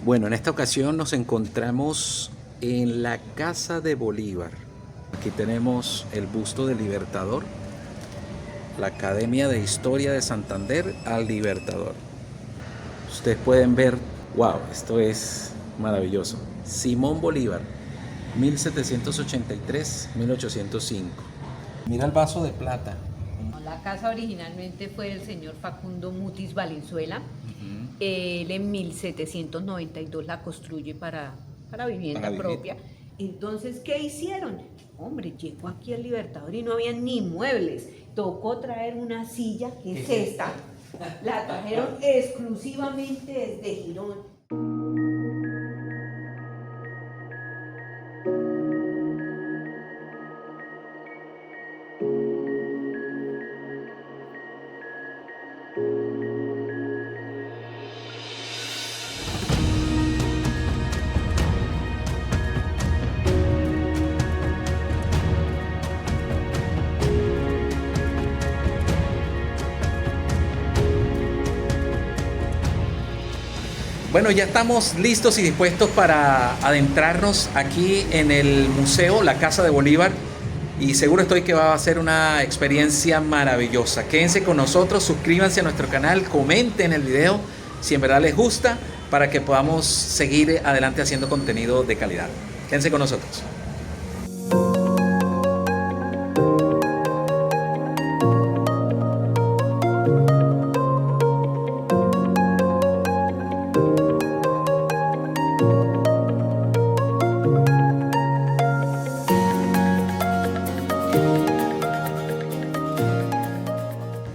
Bueno, en esta ocasión nos encontramos en la Casa de Bolívar. Aquí tenemos el busto del Libertador, la Academia de Historia de Santander al Libertador. Ustedes pueden ver, wow, esto es maravilloso. Simón Bolívar, 1783-1805. Mira el vaso de plata. La casa originalmente fue del señor Facundo Mutis Valenzuela. Él en 1792 la construye para vivienda propia. Entonces, ¿qué hicieron? Hombre, llegó aquí el Libertador y no había ni muebles. Tocó traer una silla, que es esta. La trajeron exclusivamente desde Girón. Bueno, ya estamos listos y dispuestos para adentrarnos aquí en el museo, la Casa de Bolívar, y seguro estoy que va a ser una experiencia maravillosa. Quédense con nosotros, suscríbanse a nuestro canal, comenten el video si en verdad les gusta, para que podamos seguir adelante haciendo contenido de calidad. Quédense con nosotros.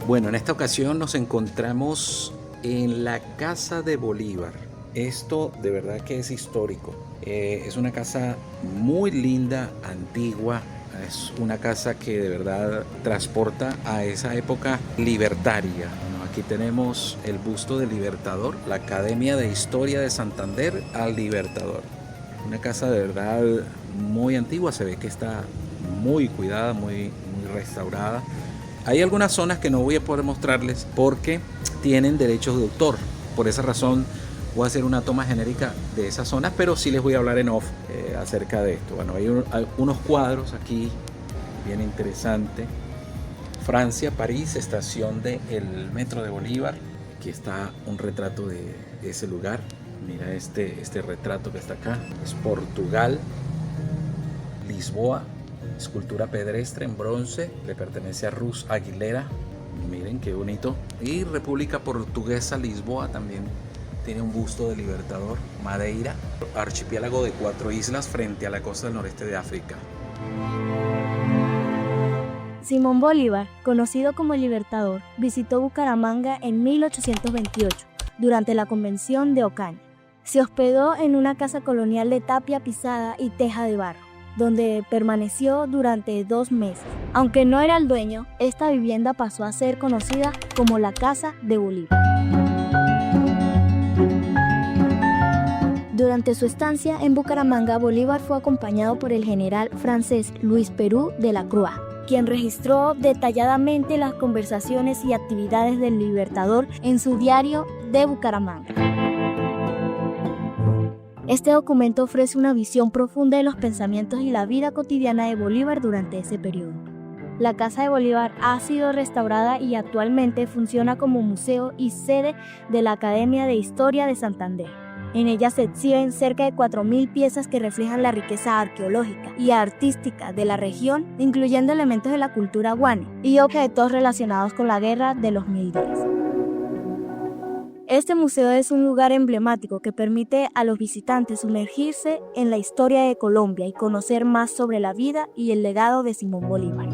Bueno, en esta ocasión nos encontramos en la Casa de Bolívar. Esto de verdad que es histórico. Es una casa muy linda, antigua. Es una casa que de verdad transporta a esa época libertaria. Bueno, aquí tenemos el busto del Libertador, la Academia de Historia de Santander al Libertador. Una casa de verdad muy antigua, se ve que está muy cuidada, muy restaurada. Hay algunas zonas que no voy a poder mostrarles porque tienen derechos de autor. Por esa razón voy a hacer una toma genérica de esas zonas, pero sí les voy a hablar en off acerca de esto. Bueno, hay unos cuadros aquí bien interesantes. Francia, París, estación del Metro de Bolívar. Aquí está un retrato de ese lugar. Mira este retrato que está acá. Es Portugal, Lisboa. Escultura pedestre en bronce, le pertenece a Rus Aguilera. Miren qué bonito. Y República Portuguesa, Lisboa, también tiene un busto de Libertador. Madeira, archipiélago de 4 islas frente a la costa del noreste de África. Simón Bolívar, conocido como el Libertador, visitó Bucaramanga en 1828, durante la Convención de Ocaña. Se hospedó en una casa colonial de tapia pisada y teja de barro, donde permaneció durante 2 meses. Aunque no era el dueño, esta vivienda pasó a ser conocida como la Casa de Bolívar. Durante su estancia en Bucaramanga, Bolívar fue acompañado por el general francés Luis Perú de la Croix, quien registró detalladamente las conversaciones y actividades del Libertador en su diario de Bucaramanga. Este documento ofrece una visión profunda de los pensamientos y la vida cotidiana de Bolívar durante ese periodo. La Casa de Bolívar ha sido restaurada y actualmente funciona como museo y sede de la Academia de Historia de Santander. En ella se exhiben cerca de 4.000 piezas que reflejan la riqueza arqueológica y artística de la región, incluyendo elementos de la cultura guane y objetos relacionados con la Guerra de los 1000 días. Este museo es un lugar emblemático que permite a los visitantes sumergirse en la historia de Colombia y conocer más sobre la vida y el legado de Simón Bolívar.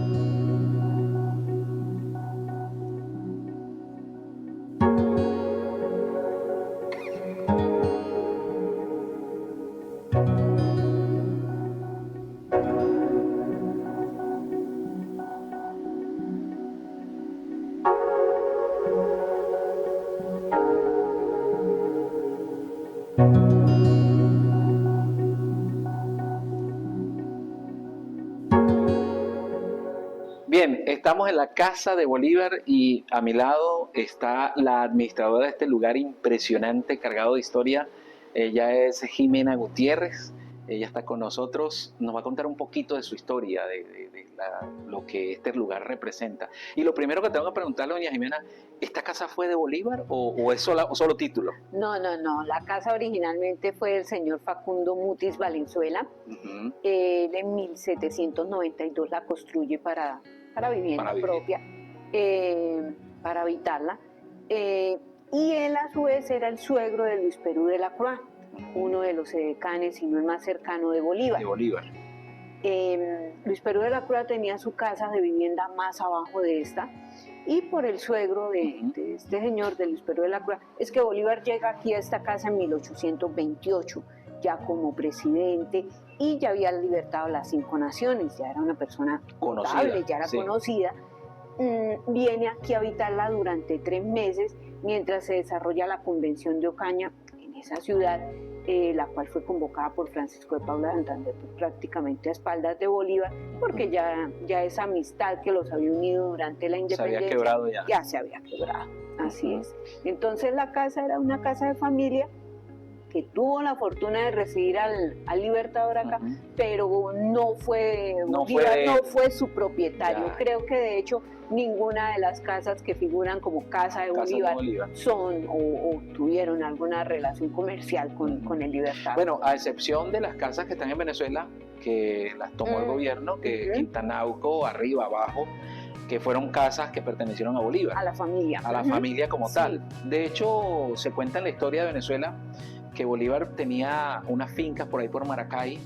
Bien, estamos en la Casa de Bolívar y a mi lado está la administradora de este lugar impresionante, cargado de historia, Ella es Jimena Gutiérrez. Ella está con nosotros, nos va a contar un poquito de su historia, lo que este lugar representa. Y lo primero que tengo que preguntarle, doña Jimena, ¿esta casa fue de Bolívar o es solo título? No, la casa originalmente fue del señor Facundo Mutis Valenzuela. Él en 1792 la construye para vivienda propia, para habitarla. Y él a su vez era el suegro de Luis Perú de la Croix, uno de los edecanes, si no el más cercano de Bolívar. Luis Perú de la Croix tenía su casa de vivienda más abajo de esta, y por el suegro de este señor, de Luis Perú de la Croix, es que Bolívar llega aquí a esta casa en 1828, ya como presidente, y ya había libertado las 5 naciones, ya era una persona conocida, ya era conocida. Viene aquí a habitarla durante 3 meses, mientras se desarrolla la Convención de Ocaña en esa ciudad, la cual fue convocada por Francisco de Paula de Santander, prácticamente a espaldas de Bolívar, porque ya esa amistad que los había unido durante la independencia se había quebrado ya se había quebrado, así es. Entonces la casa era una casa de familia que tuvo la fortuna de recibir al Libertador acá, pero no fue su propietario. Ya. Creo que de hecho ninguna de las casas que figuran como casa de Bolívar son o tuvieron alguna relación comercial con el Libertador. Bueno, a excepción de las casas que están en Venezuela, que las tomó el gobierno, que Quintanauco, arriba, abajo, que fueron casas que pertenecieron a Bolívar. A la familia. A la familia como tal. De hecho, se cuenta en la historia de Venezuela que Bolívar tenía unas fincas por ahí por Maracay,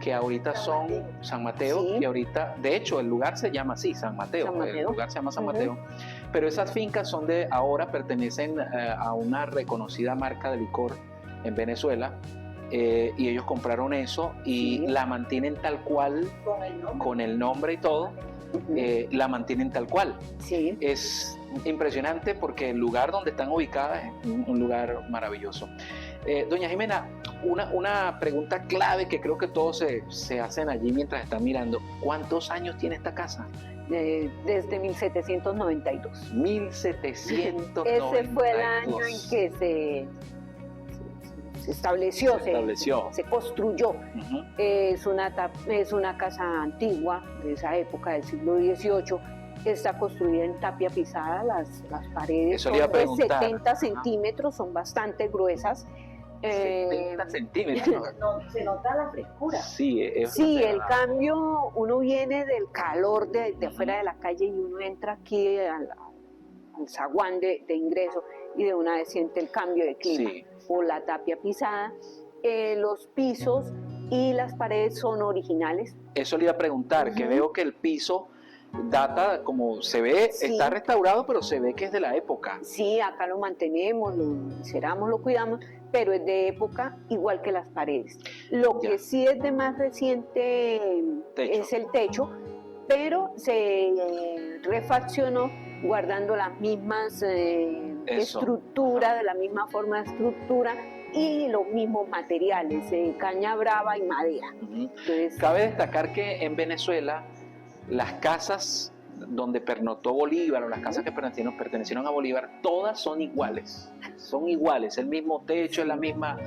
que ahorita son San Mateo, que ahorita, de hecho, el lugar se llama así, San Mateo. El lugar se llama San Mateo, pero esas fincas ahora pertenecen a una reconocida marca de licor en Venezuela, y ellos compraron eso y la mantienen tal cual, con el nombre y todo, la mantienen tal cual. Sí. Es impresionante porque el lugar donde están ubicadas es un lugar maravilloso. Doña Jimena, una pregunta clave que creo que todos se hacen allí mientras están mirando. ¿Cuántos años tiene esta casa? Desde 1792. 1792. Ese fue el año en que se estableció, se construyó. Es una casa antigua de esa época del siglo XVIII. Está construida en tapia pisada, las paredes son de 70 centímetros, son bastante gruesas. 70 centímetros. Se nota la frescura. Sí, el cambio, uno viene del calor de afuera de la calle y uno entra aquí al zaguán de ingreso y de una vez siente el cambio de clima. Por la tapia pisada, los pisos y las paredes son originales. Eso le iba a preguntar, que veo que el piso data, como se ve, está restaurado, pero se ve que es de la época. Sí, acá lo mantenemos, lo enceramos, lo cuidamos, pero es de época igual que las paredes. Lo que sí es de más reciente es el techo, pero se refaccionó guardando las mismas estructuras, de la misma forma de estructura y los mismos materiales, caña brava y madera. Entonces, cabe destacar que en Venezuela las casas donde pernoctó Bolívar o las casas que pertenecieron a Bolívar, todas son iguales, el mismo techo, es la misma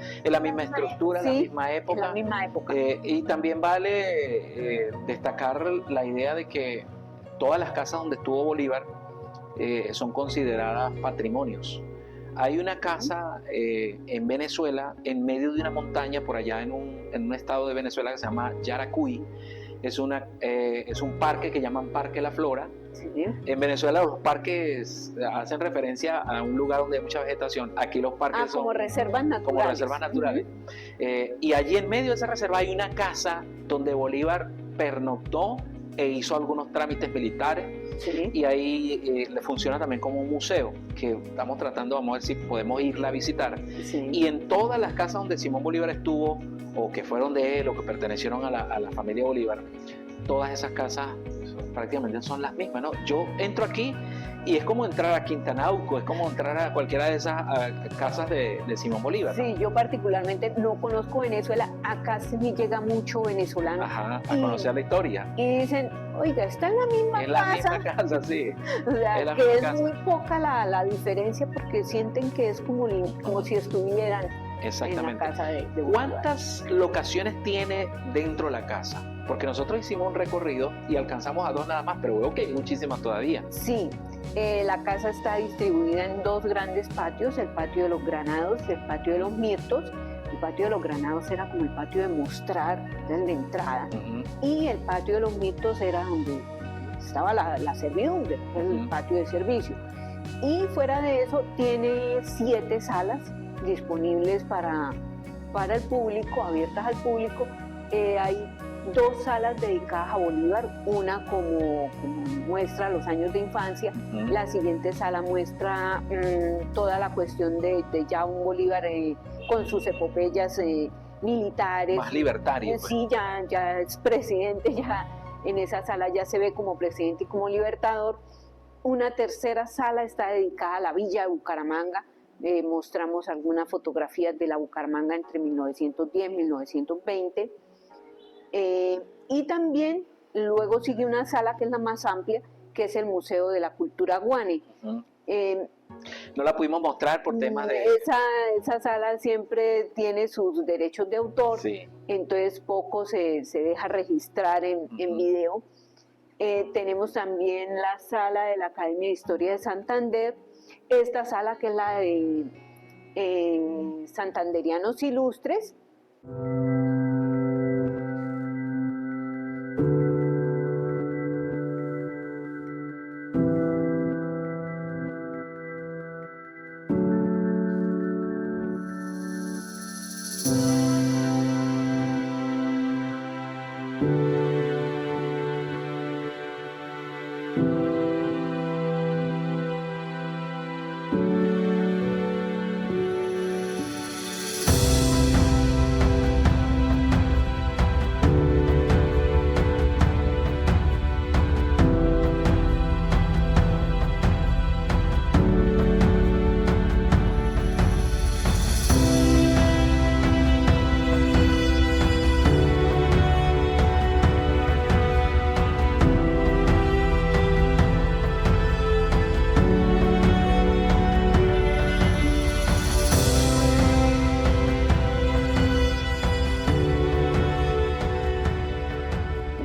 estructura, la misma época. Y también vale destacar la idea de que todas las casas donde estuvo Bolívar son consideradas patrimonios. Hay una casa en Venezuela, en medio de una montaña, por allá en un estado de Venezuela que se llama Yaracuy. Es un parque que llaman Parque La Flora. En Venezuela los parques hacen referencia a un lugar donde hay mucha vegetación. Aquí los parques son como reservas naturales. Y allí en medio de esa reserva hay una casa donde Bolívar pernoctó e hizo algunos trámites militares. Y ahí le funciona también como un museo que estamos tratando, vamos a ver si podemos irla a visitar. Y en todas las casas donde Simón Bolívar estuvo, o que fueron de él, o que pertenecieron a la familia Bolívar, todas esas casas prácticamente son las mismas, ¿no? Yo entro aquí y es como entrar a Quintanauco, es como entrar a cualquiera de esas casas de Simón Bolívar, ¿no? Sí, yo particularmente no conozco Venezuela, acá sí me llega mucho venezolano. A conocer la historia. Y dicen, oiga, está en la misma casa. En la misma casa, sí. O sea, que es muy poca la diferencia porque sienten que es como si estuvieran Exactamente. en la casa de Bolívar. ¿Cuántas locaciones tiene dentro de la casa? Porque nosotros hicimos un recorrido y alcanzamos a 2 nada más, pero veo que hay muchísimas todavía. Sí, la casa está distribuida en 2 grandes patios, el patio de los Granados y el patio de los Mirtos. El patio de los Granados era como el patio de mostrar, era el de entrada, y el patio de los Mirtos era donde estaba la servidumbre, el patio de servicio. Y fuera de eso tiene 7 salas disponibles para el público, abiertas al público. Hay 2 salas dedicadas a Bolívar, una como muestra los años de infancia, la siguiente sala muestra toda la cuestión de ya un Bolívar con sus epopeyas militares. Más libertario. Pues. Sí, ya es presidente, ya en esa sala ya se ve como presidente y como libertador. Una tercera sala está dedicada a la villa de Bucaramanga. Mostramos algunas fotografías de la Bucaramanga entre 1910 y 1920. Y también luego sigue una sala que es la más amplia, que es el Museo de la Cultura Guane. No la pudimos mostrar por temas de... Esa sala siempre tiene sus derechos de autor, sí. Entonces poco se deja registrar en video. Tenemos también la sala de la Academia de Historia de Santander, esta sala que es la de Santanderianos Ilustres.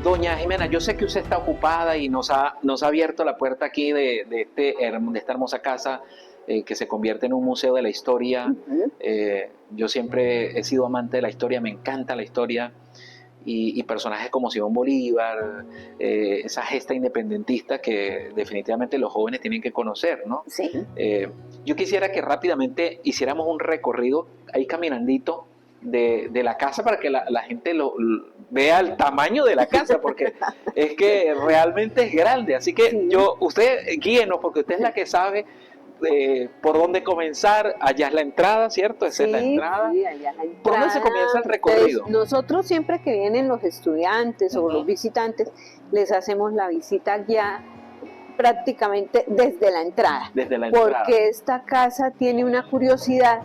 Doña Jimena, yo sé que usted está ocupada y nos ha abierto la puerta aquí de esta hermosa casa que se convierte en un museo de la historia. Yo siempre he sido amante de la historia, me encanta la historia y personajes como Simón Bolívar, esa gesta independentista que definitivamente los jóvenes tienen que conocer, ¿no? Sí. Yo quisiera que rápidamente hiciéramos un recorrido ahí caminandito de la casa para que la gente vea el tamaño de la casa, porque es que realmente es grande. Así que sí. Usted guíenos, porque usted es la que sabe por dónde comenzar. Allá es la entrada, ¿cierto? Esa es la entrada. Sí, allá es la entrada. ¿Por dónde se comienza el recorrido? Entonces, nosotros siempre que vienen los estudiantes o los visitantes, les hacemos la visita guiada prácticamente desde la entrada. Desde la entrada. Porque esta casa tiene una curiosidad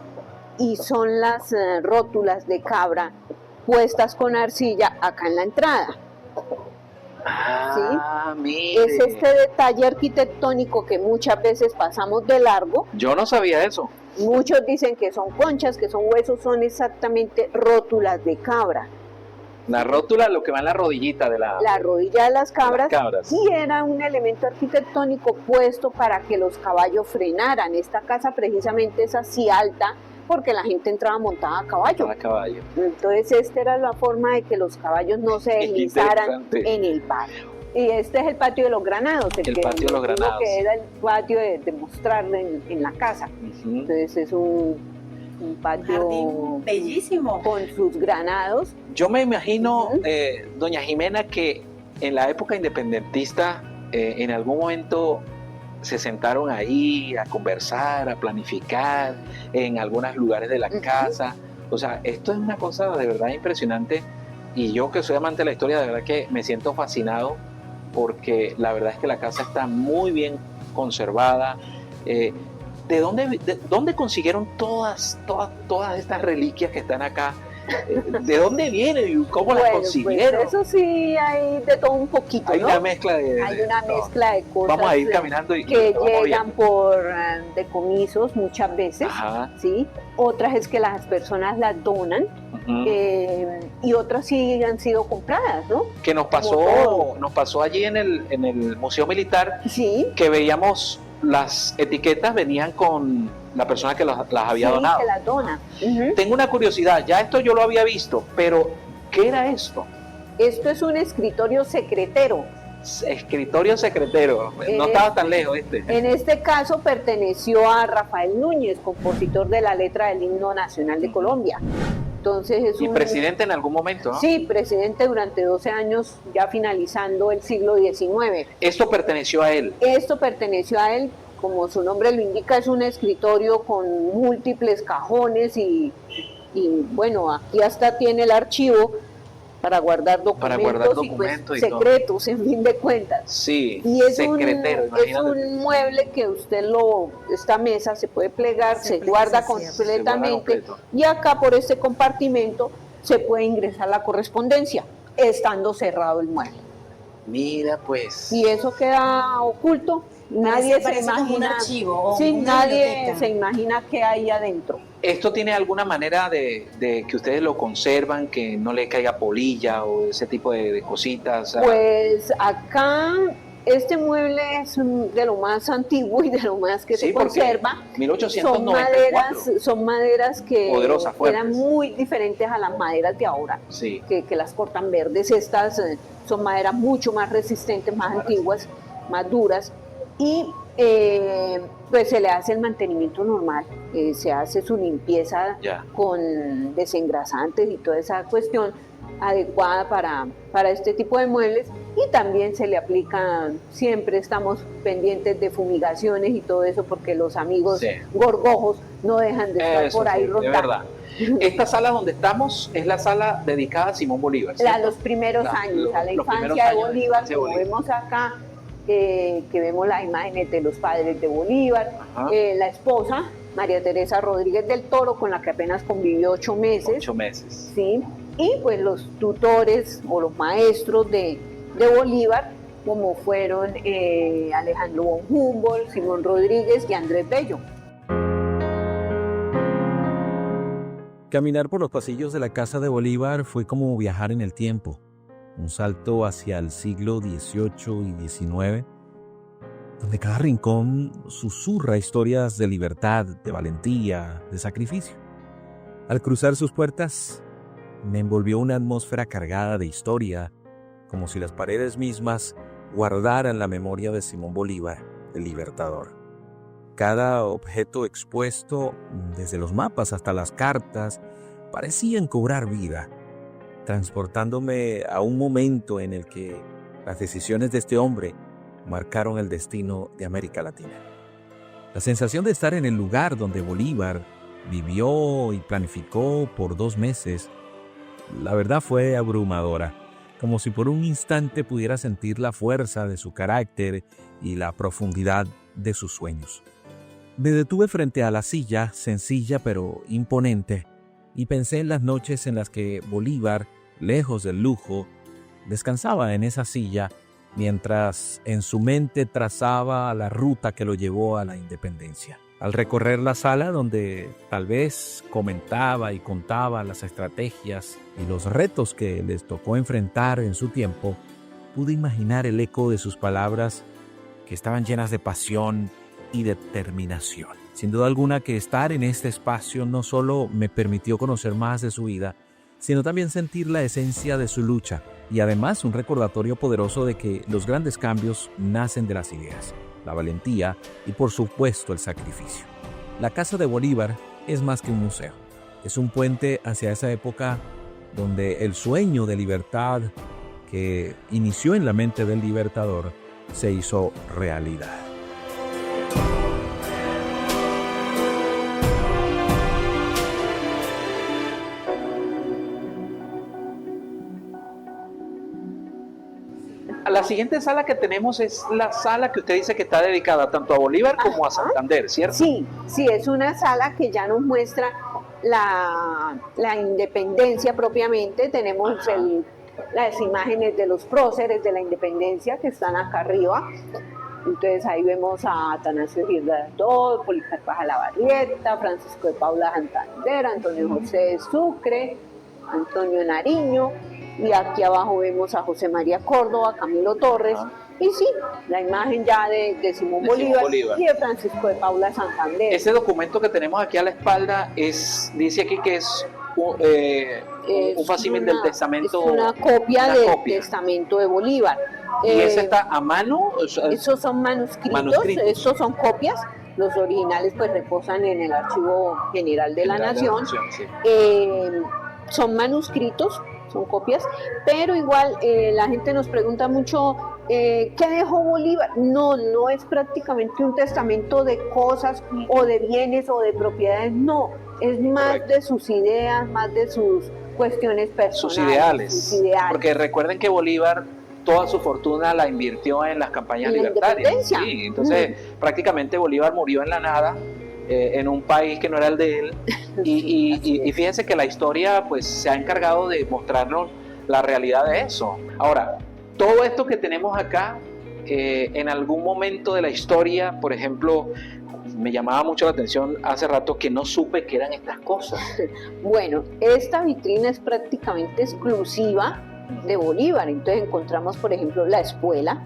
y son las rótulas de cabra puestas con arcilla acá en la entrada. ¿Sí? Mire. Es este detalle arquitectónico que muchas veces pasamos de largo. Yo no sabía eso. Muchos dicen que son conchas, que son huesos, son exactamente rótulas de cabra. La rótula, lo que va en la rodillita de la rodilla de las cabras. cabras. Y era un elemento arquitectónico puesto para que los caballos frenaran. Esta casa precisamente es así alta, porque la gente entraba montada a caballo. Entonces esta era la forma de que los caballos no se deslizaran en el patio. Y este es el patio de los Granados, el patio de los Granados, que era el patio de mostrar en la casa. Entonces es un patio bellísimo con sus granados. Yo me imagino, doña Jimena, que en la época independentista en algún momento se sentaron ahí a conversar, a planificar en algunos lugares de la casa. O sea, esto es una cosa de verdad impresionante, y yo que soy amante de la historia, de verdad que me siento fascinado, porque la verdad es que la casa está muy bien conservada. ¿De dónde consiguieron todas estas reliquias que están acá ¿De dónde vienen y cómo las Bueno, consiguieron? pues eso sí hay de todo un poquito, Hay ¿no? una mezcla de... Hay una no. mezcla de cosas Vamos a ir caminando y que lo vamos llegan viendo. por decomisos muchas veces, Ajá. ¿sí? Otras es que las personas las donan Ujú. y otras sí han sido compradas, ¿no? Que nos todo. pasó allí en el Museo Militar, Sí, que veíamos las etiquetas venían con la persona que las había sí, donado. que las dona. Ujú. Tengo una curiosidad, ya esto yo lo había visto, pero ¿qué era esto? Esto es un escritorio secretero. Escritorio secretero, no estaba tan lejos este. En este caso perteneció a Rafael Núñez, compositor de la letra del himno nacional de Colombia. Entonces es Y un presidente en algún momento, ¿no? Sí, presidente durante 12 años, ya finalizando el siglo XIX. Esto perteneció a él. Esto perteneció a él, como su nombre lo indica, es un escritorio con múltiples cajones y bueno, aquí hasta tiene el archivo para guardar documentos y y todo. secretos, en fin de cuentas. Sí, Y es secretero, es imagínate. un mueble que esta mesa se puede plegar, se pleega, guarda se cierra. completamente, Se guarda completo. y acá por este compartimento se puede ingresar la correspondencia, estando cerrado el mueble. Mira, pues. Y eso queda oculto, nadie Parece se como un imagina, archivo o sí, una nadie biblioteca. se imagina qué hay adentro. ¿Esto tiene alguna manera de que ustedes lo conservan, que no le caiga polilla o ese tipo de cositas? Pues acá este mueble es de lo más antiguo y de lo más que Sí, se porque conserva. 1894. Son maderas que Poderosas, fuertes. eran muy diferentes a las maderas de ahora, Sí. que las cortan verdes. Estas son maderas mucho más resistentes, más antiguas, más duras, y pues se le hace el mantenimiento normal, se hace su limpieza Ya. con desengrasantes y toda esa cuestión adecuada para este tipo de muebles, y también se le aplica, siempre estamos pendientes de fumigaciones y todo eso, porque los amigos Sí. gorgojos no dejan de estar Eso por ahí sí, de rondando. verdad. Esta sala donde estamos es la sala dedicada a Simón Bolívar. A ¿cierto? los primeros años, a la los primeros infancia de años de Bolívar, infancia de como Bolívar. vemos acá, que vemos las imágenes de los padres de Bolívar, Ajá. la esposa, María Teresa Rodríguez del Toro, con la que apenas convivió 8 meses, 8 meses. ¿sí? Y pues los tutores o los maestros de Bolívar, como fueron Alejandro von Humboldt, Simón Rodríguez y Andrés Bello. Caminar por los pasillos de la Casa de Bolívar fue como viajar en el tiempo, un salto hacia el siglo XVIII y XIX, donde cada rincón susurra historias de libertad, de valentía, de sacrificio. Al cruzar sus puertas, me envolvió una atmósfera cargada de historia, como si las paredes mismas guardaran la memoria de Simón Bolívar, el libertador. Cada objeto expuesto, desde los mapas hasta las cartas, parecían cobrar vida, transportándome a un momento en el que las decisiones de este hombre marcaron el destino de América Latina. La sensación de estar en el lugar donde Bolívar vivió y planificó por 2 meses, la verdad fue abrumadora, como si por un instante pudiera sentir la fuerza de su carácter y la profundidad de sus sueños. Me detuve frente a la silla, sencilla pero imponente, y pensé en las noches en las que Bolívar, lejos del lujo, descansaba en esa silla mientras en su mente trazaba la ruta que lo llevó a la independencia. Al recorrer la sala donde tal vez comentaba y contaba las estrategias y los retos que les tocó enfrentar en su tiempo, pude imaginar el eco de sus palabras que estaban llenas de pasión y determinación. Sin duda alguna que estar en este espacio no solo me permitió conocer más de su vida, sino también sentir la esencia de su lucha y además un recordatorio poderoso de que los grandes cambios nacen de las ideas, la valentía y por supuesto el sacrificio. La Casa de Bolívar es más que un museo, es un puente hacia esa época donde el sueño de libertad que inició en la mente del libertador se hizo realidad. La siguiente sala que tenemos es la sala que usted dice que está dedicada tanto a Bolívar como a Santander, ¿cierto? Sí, sí, es una sala que ya nos muestra la independencia propiamente. Tenemos las imágenes de los próceres de la independencia que están acá arriba. Entonces ahí vemos a Atanasio Girardot, Policarpo Salabarrieta, Francisco de Paula Santander, Antonio José de Sucre, Antonio Nariño, y aquí abajo vemos a José María Córdoba, Camilo Torres, y sí, la imagen ya de Simón Bolívar y de Francisco de Paula Santander. Ese documento que tenemos aquí a la espalda dice aquí que es un facsímil del testamento. Es una copia del testamento de Bolívar. ¿Y ese está a mano? Esos son manuscritos, estos son copias. Los originales pues reposan en el Archivo General de la Nación. Sí. Son manuscritos, son copias, pero igual la gente nos pregunta mucho ¿qué dejó Bolívar? No es prácticamente un testamento de cosas o de bienes o de propiedades, no, es más de sus ideas, más de sus cuestiones personales. Sus ideales. Porque recuerden que Bolívar toda su fortuna la invirtió en las campañas libertarias. Sí, entonces prácticamente Bolívar murió en la nada, en un país que no era el de él, y fíjense que la historia pues se ha encargado de mostrarnos la realidad de eso. Ahora, todo esto que tenemos acá, en algún momento de la historia, por ejemplo, me llamaba mucho la atención hace rato que no supe qué eran estas cosas. Bueno, esta vitrina es prácticamente exclusiva de Bolívar. Entonces encontramos, por ejemplo, la espuela,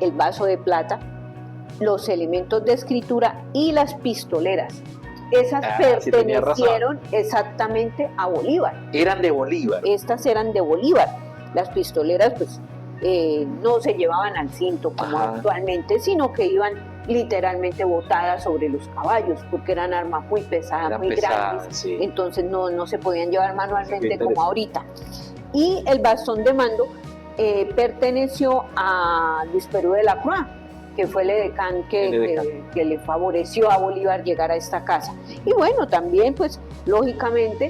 el vaso de plata, los elementos de escritura y las pistoleras. Esas pertenecieron exactamente a Bolívar. Eran de Bolívar. Estas eran de Bolívar. Las pistoleras pues no se llevaban al cinto como actualmente, sino que iban literalmente botadas sobre los caballos, porque eran armas muy pesadas, muy grandes, sí. Entonces no se podían llevar manualmente como ahorita. Y el bastón de mando perteneció a Luis Perú de la Croix, que fue el edecán que le favoreció a Bolívar llegar a esta casa. Y bueno, también pues lógicamente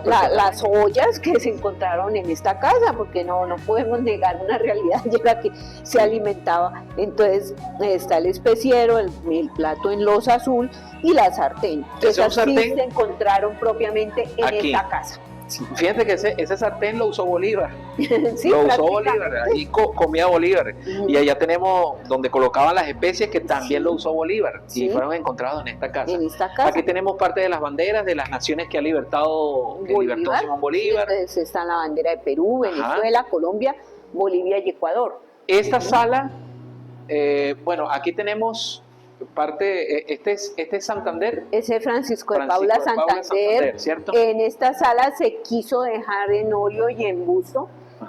las ollas que se encontraron en esta casa, porque no podemos negar una realidad, ya que se alimentaba. Entonces está el especiero, el plato en loza azul y la sartén. Esas sí se encontraron propiamente en esta casa. Fíjate que ese sartén lo usó Bolívar. Sí, lo usó Bolívar, ahí comía Bolívar. Y allá tenemos donde colocaban las especies, que también lo usó Bolívar. Sí. Y fueron encontrados en esta casa. Aquí tenemos parte de las banderas de las naciones que ha libertado Simón Bolívar. Entonces está la bandera de Perú, Venezuela, Colombia, Bolivia y Ecuador. Esta sala, bueno, aquí tenemos parte, este es Santander. Ese es Francisco de Paula Santander, ¿cierto? En esta sala se quiso dejar en óleo y en busto.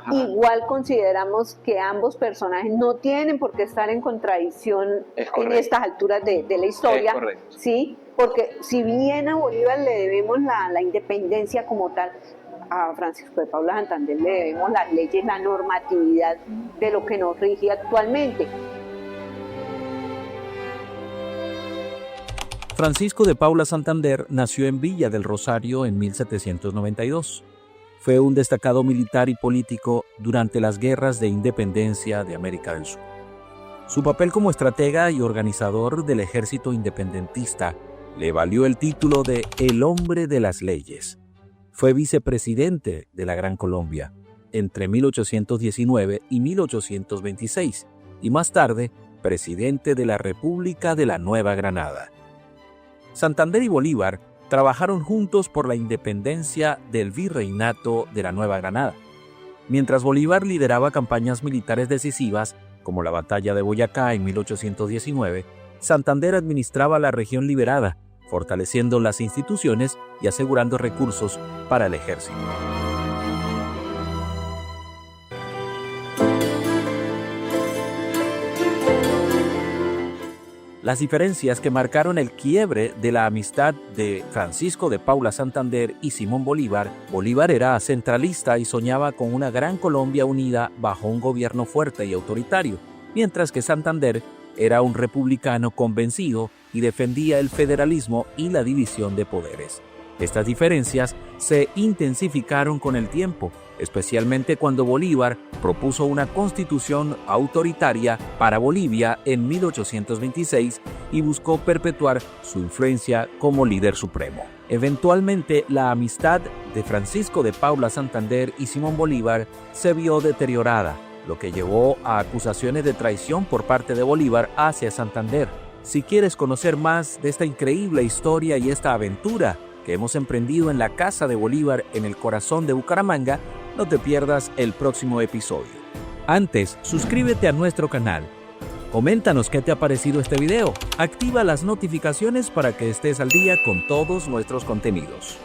Igual consideramos que ambos personajes no tienen por qué estar en contradicción en estas alturas de la historia, ¿sí? Porque si bien a Bolívar le debemos la independencia como tal, a Francisco de Paula Santander le debemos las leyes, la normatividad de lo que nos rige actualmente. Francisco de Paula Santander nació en Villa del Rosario en 1792. Fue un destacado militar y político durante las guerras de independencia de América del Sur. Su papel como estratega y organizador del ejército independentista le valió el título de El Hombre de las Leyes. Fue vicepresidente de la Gran Colombia entre 1819 y 1826 y más tarde presidente de la República de la Nueva Granada. Santander y Bolívar trabajaron juntos por la independencia del virreinato de la Nueva Granada. Mientras Bolívar lideraba campañas militares decisivas, como la batalla de Boyacá en 1819, Santander administraba la región liberada, fortaleciendo las instituciones y asegurando recursos para el ejército. Las diferencias que marcaron el quiebre de la amistad de Francisco de Paula Santander y Simón Bolívar. Bolívar era centralista y soñaba con una gran Colombia unida bajo un gobierno fuerte y autoritario, mientras que Santander era un republicano convencido y defendía el federalismo y la división de poderes. Estas diferencias se intensificaron con el tiempo, especialmente cuando Bolívar propuso una constitución autoritaria para Bolivia en 1826 y buscó perpetuar su influencia como líder supremo. Eventualmente, la amistad de Francisco de Paula Santander y Simón Bolívar se vio deteriorada, lo que llevó a acusaciones de traición por parte de Bolívar hacia Santander. Si quieres conocer más de esta increíble historia y esta aventura que hemos emprendido en la Casa de Bolívar en el corazón de Bucaramanga, no te pierdas el próximo episodio. Antes, suscríbete a nuestro canal. Coméntanos qué te ha parecido este video. Activa las notificaciones para que estés al día con todos nuestros contenidos.